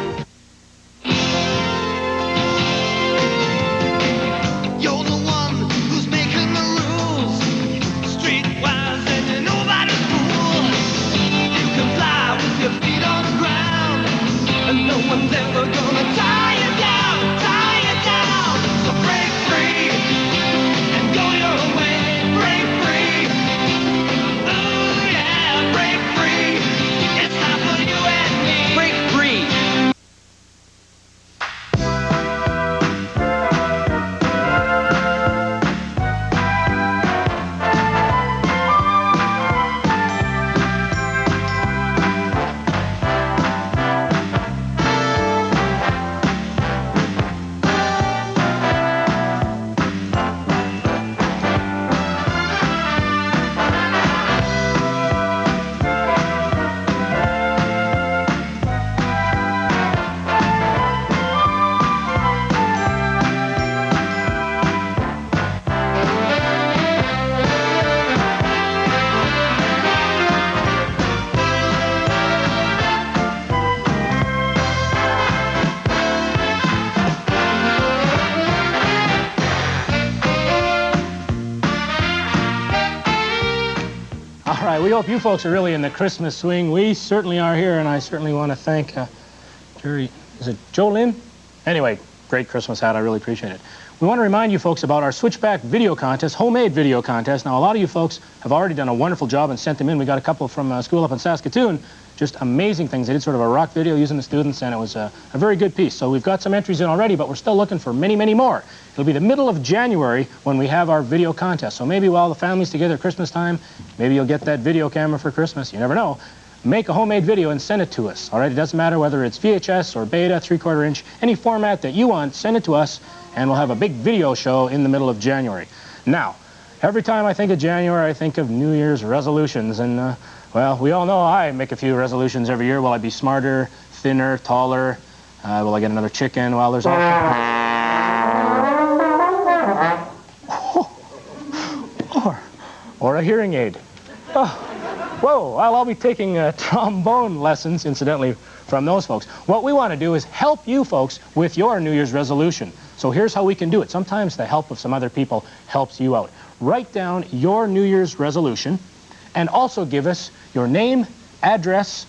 We hope you folks are really in the Christmas swing. We certainly are here, and I certainly want to thank Jerry, is it Joe Lynn? Anyway, great Christmas hat. I really appreciate it. We want to remind you folks about our Switchback video contest, homemade video contest. Now, a lot of you folks have already done a wonderful job and sent them in. We got a couple from school up in Saskatoon. Just amazing things. They did sort of a rock video using the students, and it was a very good piece. So we've got some entries in already, but we're still looking for many, many more. It'll be the middle of January when we have our video contest. So maybe while the family's together at Christmas time, maybe you'll get that video camera for Christmas. You never know. Make a homemade video and send it to us, all right? It doesn't matter whether it's VHS or Beta, 3/4 inch, any format that you want, send it to us, and we'll have a big video show in the middle of January. Now, Every time I think of January, I think of New Year's resolutions. And, well, we all know I make a few resolutions every year. Will I be smarter, thinner, taller? Will I get another chicken? Well, there's all... Or a hearing aid. Oh, whoa, well, I'll be taking trombone lessons, incidentally, from those folks. What we want to do is help you folks with your New Year's resolution. So here's how we can do it. Sometimes the help of some other people helps you out. Write down your New Year's resolution and also give us your name, address,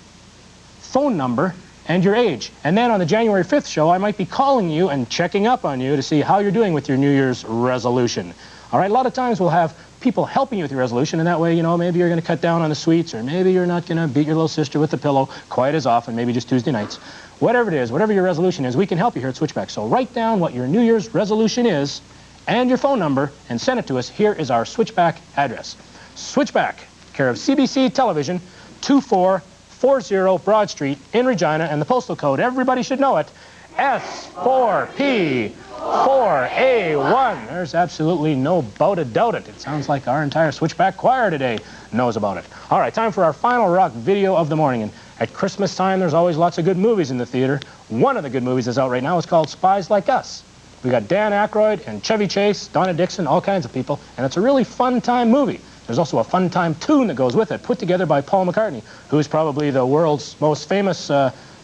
phone number, and your age. And then on the January 5th show, I might be calling you and checking up on you to see how you're doing with your New Year's resolution. All right, a lot of times we'll have people helping you with your resolution, and that way, you know, maybe you're going to cut down on the sweets, or maybe you're not going to beat your little sister with the pillow quite as often, maybe just Tuesday nights. Whatever it is, whatever your resolution is, we can help you here at Switchback. So write down what your New Year's resolution is and your phone number and send it to us. Here is our Switchback address. Switchback, care of CBC Television, 2440 Broad Street in Regina, and the postal code, everybody should know it, S4P4A1. There's absolutely no doubt about it. It sounds like our entire Switchback choir today knows about it. All right, time for our final rock video of the morning. And at Christmas time, there's always lots of good movies in the theater. One of the good movies that's out right now is called Spies Like Us. We got Dan Aykroyd and Chevy Chase, Donna Dixon, all kinds of people, and it's a really fun time movie. There's also a fun time tune that goes with it, put together by Paul McCartney, who is probably the world's most famous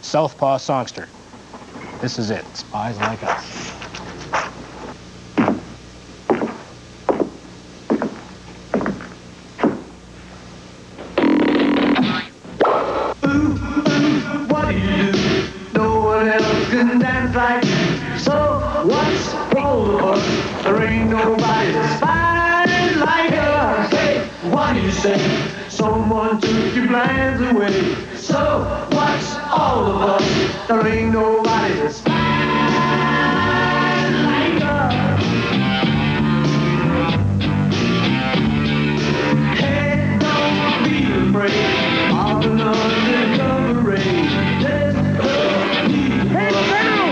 Southpaw songster. This is it, Spies Like Us. What do you do? No one else can dance like you. So what's all of us? There ain't nobody that's fine like us. Hey, what do you say? Someone took your plans away. So what's all of us? There ain't nobody that's fine like us. Hey, don't be afraid of another cover raid. Let's go. Hey,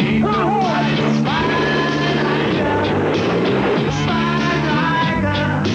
ain't nobody that's fine like us. Fine like us.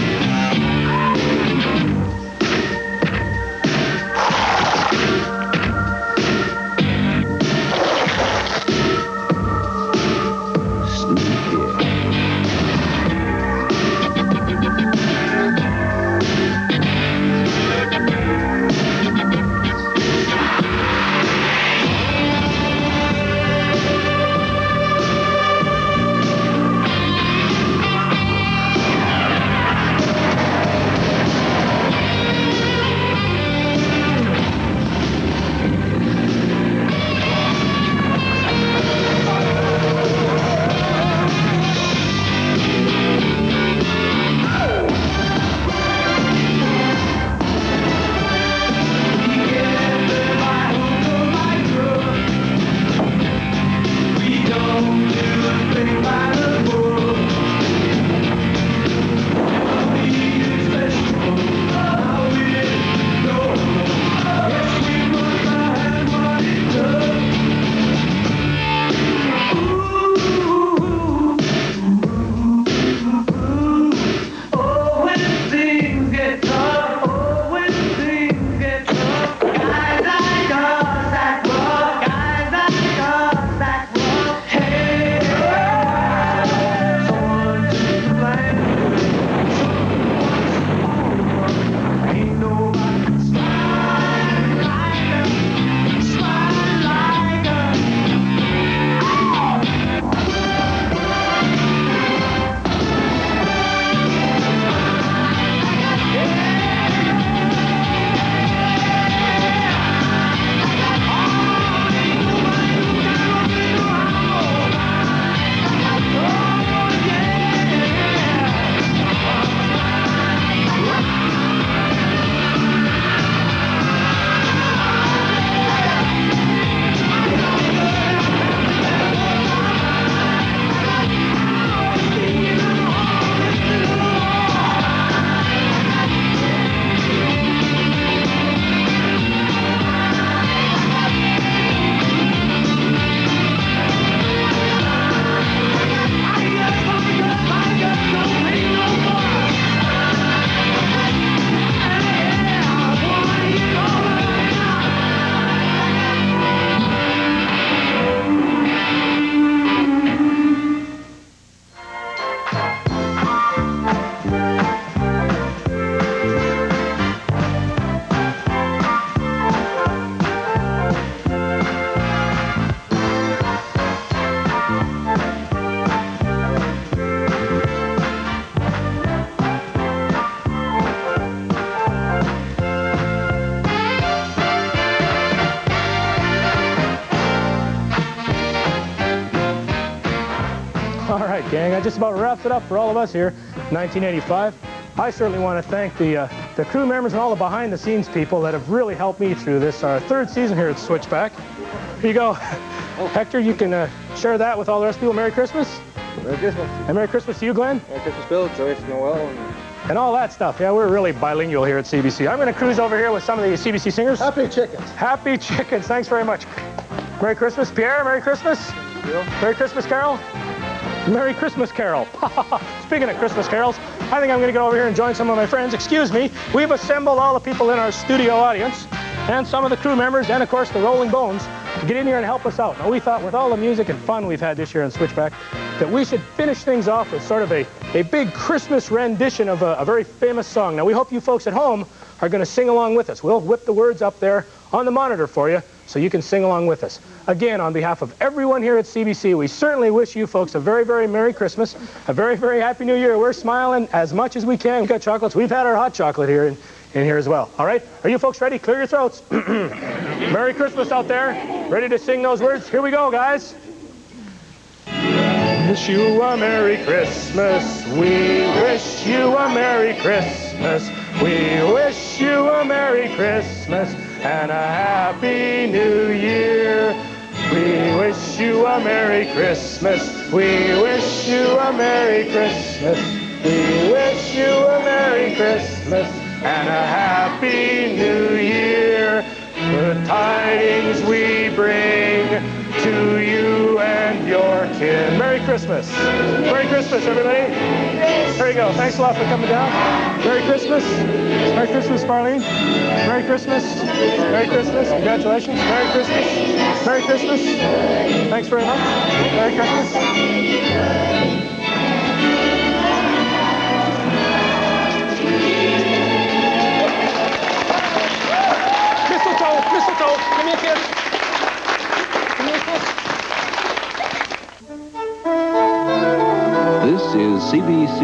just about wraps it up for all of us here, 1985. I certainly want to thank the crew members and all the behind-the-scenes people that have really helped me through this, our third season here at Switchback. Here you go. Hector, you can share that with all the rest of the people. Merry Christmas. Merry Christmas. And Merry Christmas to you, Glenn. Merry Christmas, Bill, Joyce, Noel. And all that stuff. Yeah, we're really bilingual here at CBC. I'm going to cruise over here with some of the CBC singers. Happy chickens. Happy chickens. Thanks very much. Merry Christmas, Pierre. Merry Christmas. Merry Christmas, Carol. Merry Christmas, Carol. Speaking of Christmas carols, I think I'm going to go over here and join some of my friends. Excuse me. We've assembled all the people in our studio audience and some of the crew members and, of course, the Rolling Bones to get in here and help us out. Now, we thought with all the music and fun we've had this year in Switchback that we should finish things off with sort of a big Christmas rendition of a very famous song. Now, we hope you folks at home are going to sing along with us. We'll whip the words up there on the monitor for you so you can sing along with us. Again, on behalf of everyone here at CBC, we certainly wish you folks a very, very Merry Christmas, a very, very Happy New Year. We're smiling as much as we can. We've got chocolates. We've had our hot chocolate here in here as well. All right? Are you folks ready? Clear your throats. Merry Christmas out there. Ready to sing those words? Here we go, guys. Wish you a Merry Christmas. We wish you a Merry Christmas. We wish you a Merry Christmas and a Happy New Year. We wish you a Merry Christmas. We wish you a Merry Christmas. We wish you a Merry Christmas and a Happy New Year. Good tidings we bring to you and your kin. Merry Christmas. Merry Christmas, everybody. There you go. Thanks a lot for coming down. Merry Christmas. Merry Christmas, Marlene. Merry Christmas. Merry Christmas. Congratulations. Merry Christmas. Merry Christmas. Thanks very much. Merry Christmas. Mistletoe, give me a kiss. Give me a kiss. This is CBC,